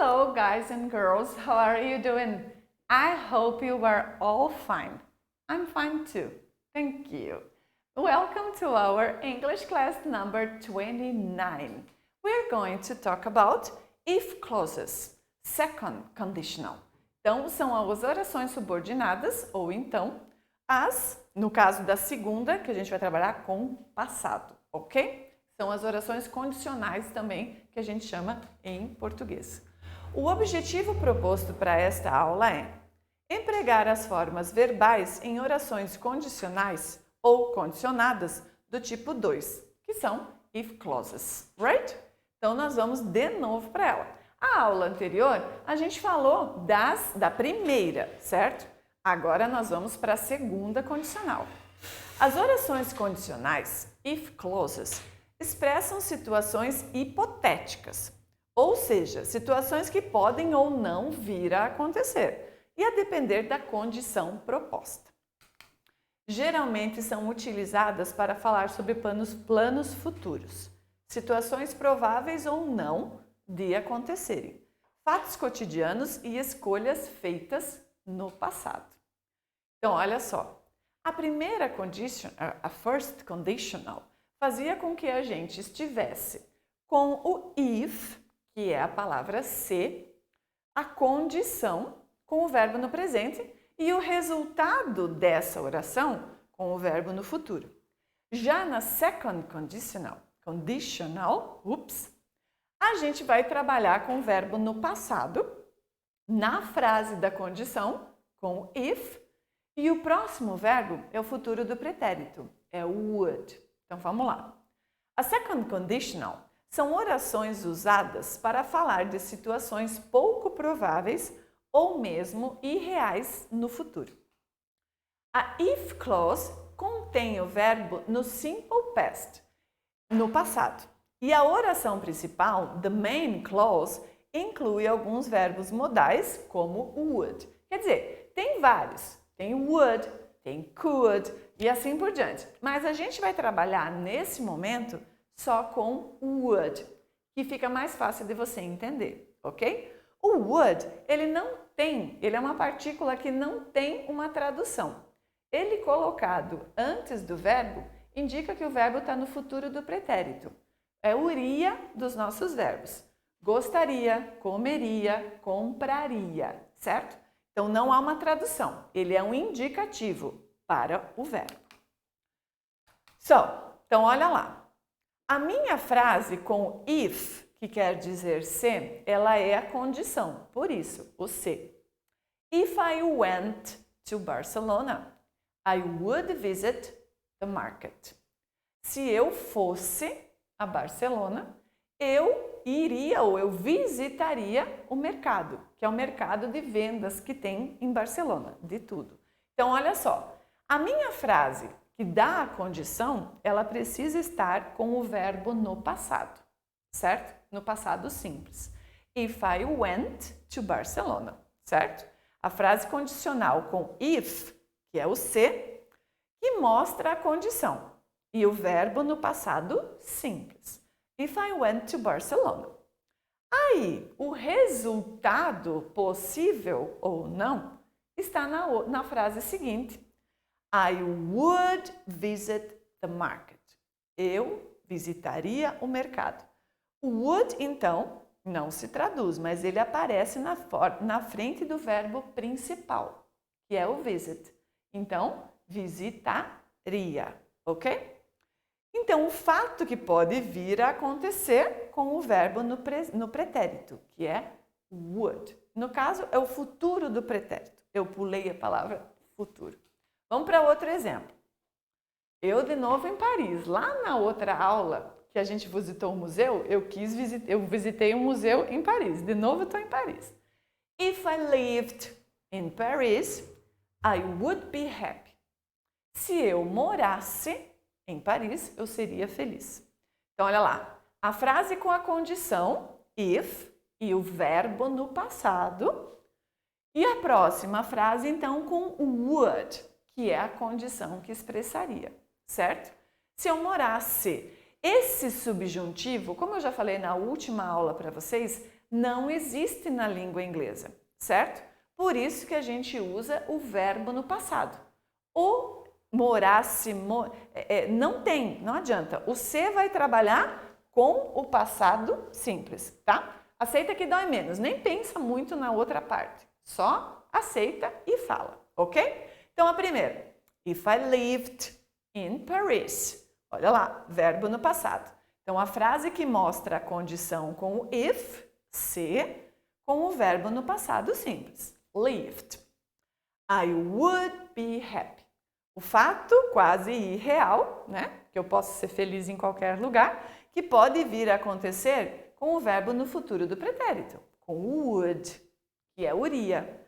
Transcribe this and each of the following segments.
Hello guys and girls, how are you doing? I hope you are all fine. I'm fine too. Thank you. Welcome to our English class number 29. We're going to talk about if clauses, second conditional. Então, são as orações subordinadas ou então no caso da segunda, que a gente vai trabalhar com passado, ok? São as orações condicionais também, que a gente chama em português. O objetivo proposto para esta aula é empregar as formas verbais em orações condicionais ou condicionadas do tipo 2, que são if clauses, right? Então, nós vamos de novo para ela. A aula anterior, a gente falou da primeira, certo? Agora, nós vamos para a segunda condicional. As orações condicionais, if clauses, expressam situações hipotéticas, ou seja, situações que podem ou não vir a acontecer, e a depender da condição proposta. Geralmente são utilizadas para falar sobre planos futuros, situações prováveis ou não de acontecerem, fatos cotidianos e escolhas feitas no passado. Então, olha só, a primeira a first conditional, fazia com que a gente estivesse com o if, que é a palavra se, a condição com o verbo no presente e o resultado dessa oração com o verbo no futuro. Já na second conditional, a gente vai trabalhar com o verbo no passado, na frase da condição, com if, e o próximo verbo é o futuro do pretérito, é o would. Então, vamos lá. A second conditional são orações usadas para falar de situações pouco prováveis ou mesmo irreais no futuro. A if clause contém o verbo no simple past, no passado. E a oração principal, the main clause, inclui alguns verbos modais, como would. Quer dizer, tem vários. Tem would, tem could e assim por diante. Mas a gente vai trabalhar nesse momento só com would, que fica mais fácil de você entender, ok? O would, ele é uma partícula que não tem uma tradução. Ele colocado antes do verbo indica que o verbo está no futuro do pretérito. É o iria dos nossos verbos. Gostaria, comeria, compraria, certo? Então, não há uma tradução, ele é um indicativo para o verbo. Então, olha lá. A minha frase com if, que quer dizer se, ela é a condição, por isso, o se. If I went to Barcelona, I would visit the market. Se eu fosse a Barcelona, eu iria ou eu visitaria o mercado, que é o mercado de vendas que tem em Barcelona, de tudo. Então, olha só, a minha frase que dá a condição, ela precisa estar com o verbo no passado, certo? No passado simples. If I went to Barcelona, certo? A frase condicional com if, que é o se, que mostra a condição, e o verbo no passado simples. If I went to Barcelona. Aí, o resultado possível ou não está na frase seguinte. I would visit the market. Eu visitaria o mercado. O would, então, não se traduz, mas ele aparece na frente do verbo principal, que é o visit. Então, visitaria, ok? Então, o fato que pode vir a acontecer com o verbo no pretérito, que é would. No caso, é o futuro do pretérito. Eu pulei a palavra futuro. Vamos para outro exemplo. Eu, de novo, em Paris. Lá na outra aula que a gente visitou o museu, eu visitei um museu em Paris. De novo, estou em Paris. If I lived in Paris, I would be happy. Se eu morasse em Paris, eu seria feliz. Então, olha lá. A frase com a condição if e o verbo no passado. E a próxima frase, então, com o would, que é a condição que expressaria, certo? Se eu morasse, esse subjuntivo, como eu já falei na última aula para vocês, não existe na língua inglesa, certo? Por isso que a gente usa o verbo no passado. O morasse, não tem, não adianta. O ser vai trabalhar com o passado simples, tá? Aceita que dói menos, nem pensa muito na outra parte. Só aceita e fala, ok? Então, a primeira. If I lived in Paris. Olha lá, verbo no passado. Então, a frase que mostra a condição com o if, se, com o verbo no passado simples. Lived. I would be happy. O fato quase irreal, né? Que eu posso ser feliz em qualquer lugar, que pode vir a acontecer com o verbo no futuro do pretérito, com o would, que é uria.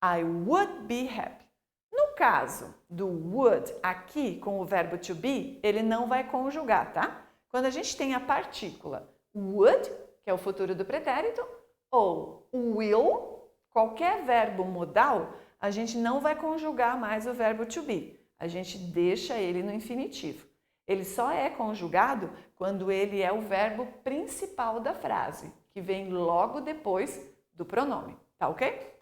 I would be happy. No caso do would aqui com o verbo to be, ele não vai conjugar, tá? Quando a gente tem a partícula would, que é o futuro do pretérito, ou will, qualquer verbo modal, a gente não vai conjugar mais o verbo to be. A gente deixa ele no infinitivo. Ele só é conjugado quando ele é o verbo principal da frase, que vem logo depois do pronome, tá ok?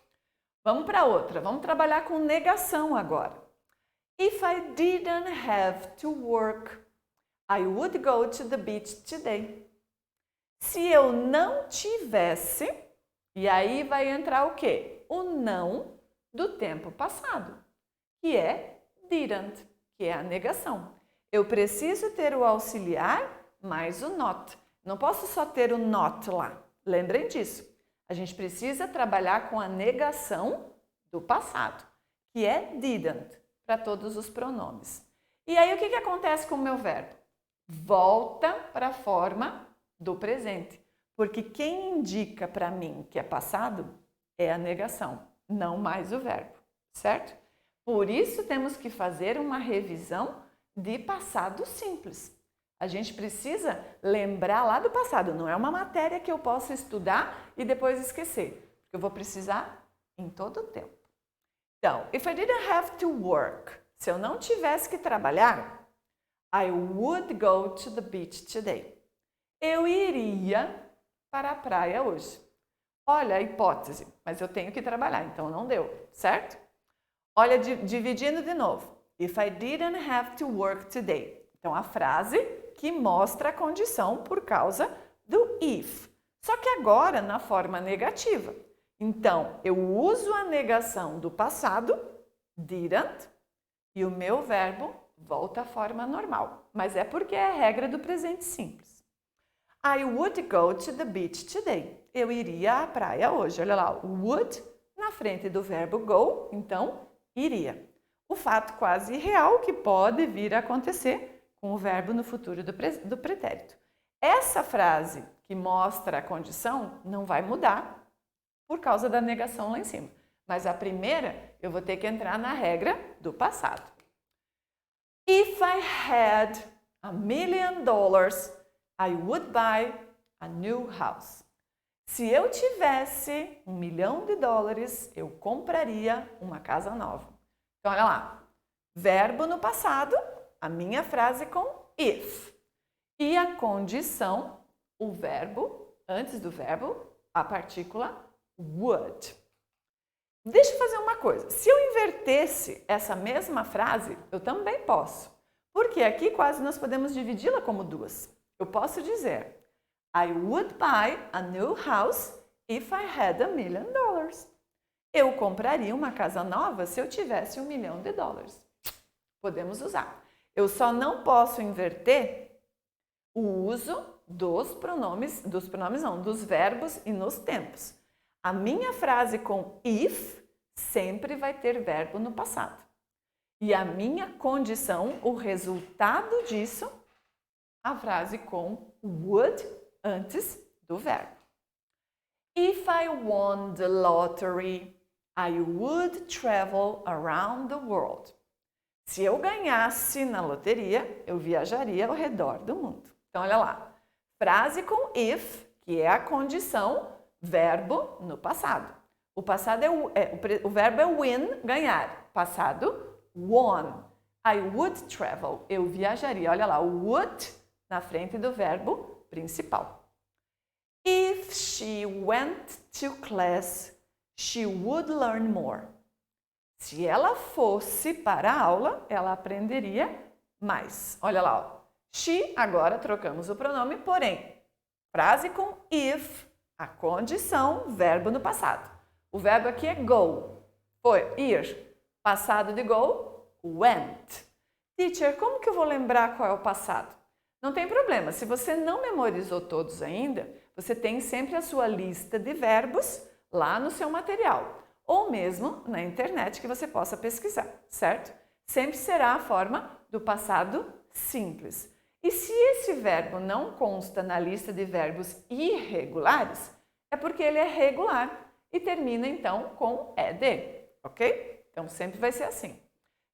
Vamos para outra, vamos trabalhar com negação agora. If I didn't have to work, I would go to the beach today. Se eu não tivesse, e aí vai entrar o quê? O não do tempo passado, que é didn't, que é a negação. Eu preciso ter o auxiliar mais o not. Não posso só ter o not lá. Lembrem disso. A gente precisa trabalhar com a negação do passado, que é didn't, para todos os pronomes. E aí o que acontece com o meu verbo? Volta para a forma do presente, porque quem indica para mim que é passado é a negação, não mais o verbo, certo? Por isso temos que fazer uma revisão de passado simples. A gente precisa lembrar lá do passado, não é uma matéria que eu possa estudar e depois esquecer, porque eu vou precisar em todo o tempo. Então, if I didn't have to work, se eu não tivesse que trabalhar, I would go to the beach today. Eu iria para a praia hoje. Olha a hipótese, mas eu tenho que trabalhar, então não deu, certo? Olha, dividindo de novo. If I didn't have to work today. Então, a frase que mostra a condição por causa do if. Só que agora na forma negativa. Então, eu uso a negação do passado, didn't, e o meu verbo volta à forma normal. Mas é porque é a regra do presente simples. I would go to the beach today. Eu iria à praia hoje. Olha lá, would na frente do verbo go, então, iria. O fato quase irreal que pode vir a acontecer com o verbo no futuro do pretérito. Essa frase que mostra a condição não vai mudar por causa da negação lá em cima. Mas a primeira eu vou ter que entrar na regra do passado. If I had $1 million, I would buy a new house. Se eu tivesse $1 milhão, eu compraria uma casa nova. Então, olha lá. Verbo no passado, a minha frase com if. E a condição, o verbo, antes do verbo, a partícula would. Deixa eu fazer uma coisa. Se eu invertesse essa mesma frase, eu também posso. Porque aqui quase nós podemos dividi-la como duas. Eu posso dizer I would buy a new house if I had $1 million. Eu compraria uma casa nova se eu tivesse $1 milhão. Podemos usar. Eu só não posso inverter o uso dos verbos e nos tempos. A minha frase com if sempre vai ter verbo no passado. E a minha condição, o resultado disso, a frase com would antes do verbo. If I won the lottery, I would travel around the world. Se eu ganhasse na loteria, eu viajaria ao redor do mundo. Então, olha lá. Frase com if, que é a condição, verbo no passado. O passado o verbo é win, ganhar. Passado, won. I would travel. Eu viajaria. Olha lá, o would na frente do verbo principal. If she went to class, she would learn more. Se ela fosse para a aula, ela aprenderia mais. Olha lá, ó. She, agora trocamos o pronome, porém, frase com if, a condição, verbo no passado. O verbo aqui é go, foi ir. Passado de go, went. Teacher, como que eu vou lembrar qual é o passado? Não tem problema, se você não memorizou todos ainda, você tem sempre a sua lista de verbos lá no seu material, ou mesmo na internet que você possa pesquisar, certo? Sempre será a forma do passado simples. E se esse verbo não consta na lista de verbos irregulares, é porque ele é regular e termina então com ed, ok? Então sempre vai ser assim.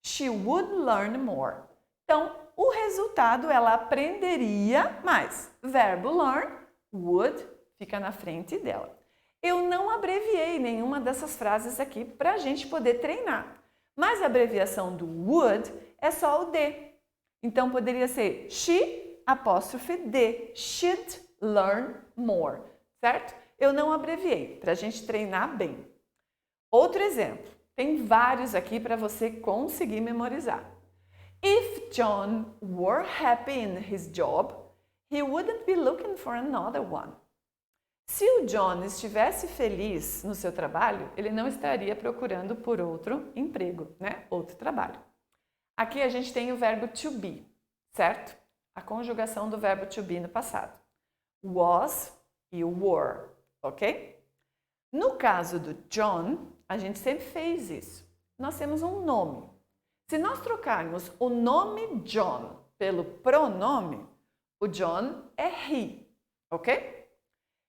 She would learn more. Então, o resultado, ela aprenderia mais. Verbo learn, would, fica na frente dela. Eu não abreviei nenhuma dessas frases aqui para a gente poder treinar. Mas a abreviação do would é só o D. Então, poderia ser she, apóstrofe D, should learn more, certo? Eu não abreviei, para a gente treinar bem. Outro exemplo, tem vários aqui para você conseguir memorizar. If John were happy in his job, he wouldn't be looking for another one. Se o John estivesse feliz no seu trabalho, ele não estaria procurando por outro emprego, né? Outro trabalho. Aqui a gente tem o verbo to be, certo? A conjugação do verbo to be no passado. Was e were, ok? No caso do John, a gente sempre fez isso. Nós temos um nome. Se nós trocarmos o nome John pelo pronome, o John é he, ok?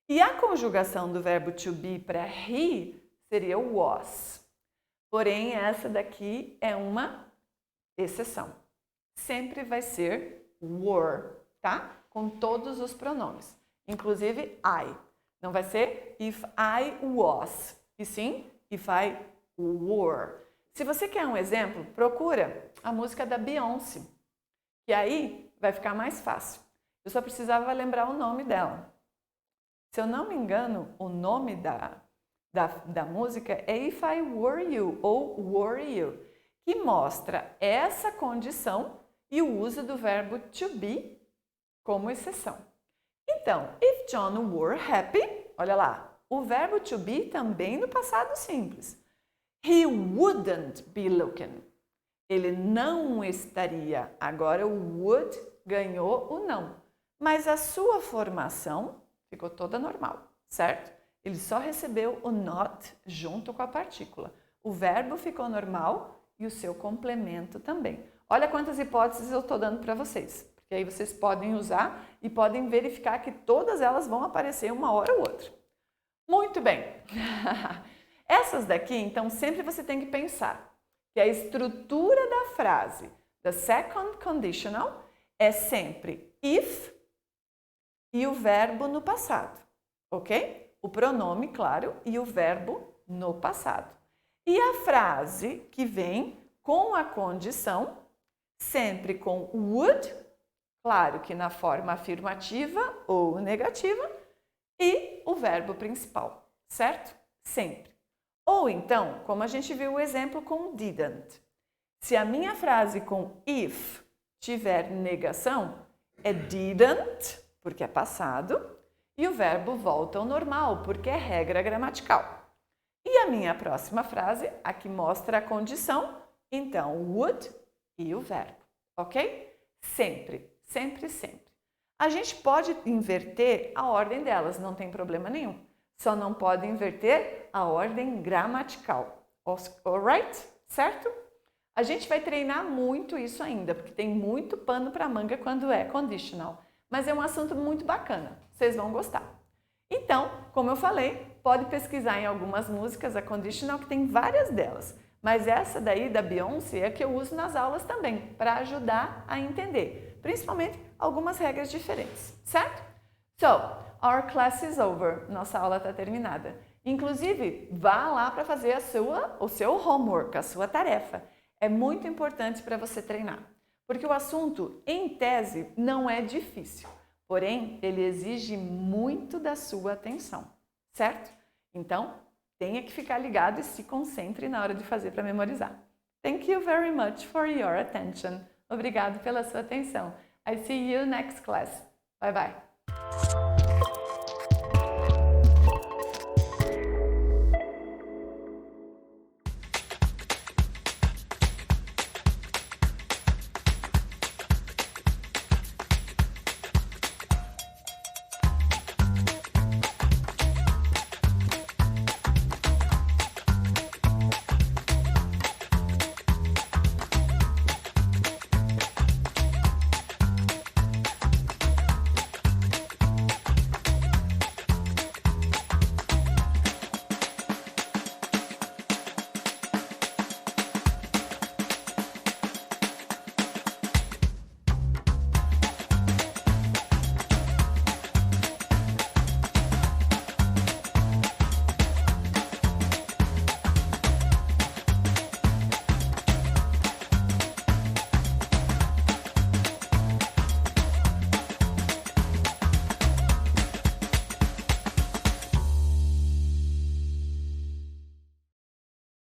E a conjugação do verbo to be para he seria o was. Porém, essa daqui é uma exceção. Sempre vai ser were, tá? Com todos os pronomes, inclusive I. Não vai ser if I was, e sim if I were. Se você quer um exemplo, procura a música da Beyoncé, que aí vai ficar mais fácil. Eu só precisava lembrar o nome dela. Se eu não me engano, o nome da música é If I Were You ou Were You, que mostra essa condição e o uso do verbo to be como exceção. Então, if John were happy, olha lá, o verbo to be também no passado simples. He wouldn't be looking. Ele não estaria. Agora o would ganhou o não. Mas a sua formação ficou toda normal, certo? Ele só recebeu o not junto com a partícula. O verbo ficou normal e o seu complemento também. Olha quantas hipóteses eu estou dando para vocês. Porque aí vocês podem usar e podem verificar que todas elas vão aparecer uma hora ou outra. Muito bem! Essas daqui, então, sempre você tem que pensar que a estrutura da frase da second conditional é sempre if e o verbo no passado, ok? O pronome, claro, e o verbo no passado. E a frase que vem com a condição, sempre com would, claro que na forma afirmativa ou negativa, e o verbo principal, certo? Sempre. Ou então, como a gente viu o exemplo com didn't. Se a minha frase com if tiver negação, é didn't, porque é passado, e o verbo volta ao normal, porque é regra gramatical. E a minha próxima frase, a que mostra a condição, então would e o verbo, ok? Sempre, sempre, sempre. A gente pode inverter a ordem delas, não tem problema nenhum. Só não pode inverter a ordem gramatical. Alright? Certo? A gente vai treinar muito isso ainda, porque tem muito pano para manga quando é conditional. Mas é um assunto muito bacana. Vocês vão gostar. Então, como eu falei, pode pesquisar em algumas músicas a conditional, que tem várias delas. Mas essa daí da Beyoncé é que eu uso nas aulas também, para ajudar a entender. Principalmente algumas regras diferentes, certo? So, our class is over. Nossa aula está terminada. Inclusive, vá lá para fazer o seu homework, a sua tarefa. É muito importante para você treinar. Porque o assunto, em tese, não é difícil. porém, ele exige muito da sua atenção, certo? Então, tenha que ficar ligado e se concentre na hora de fazer para memorizar. Thank you very much for your attention. Obrigado pela sua atenção. I see you next class. Bye bye.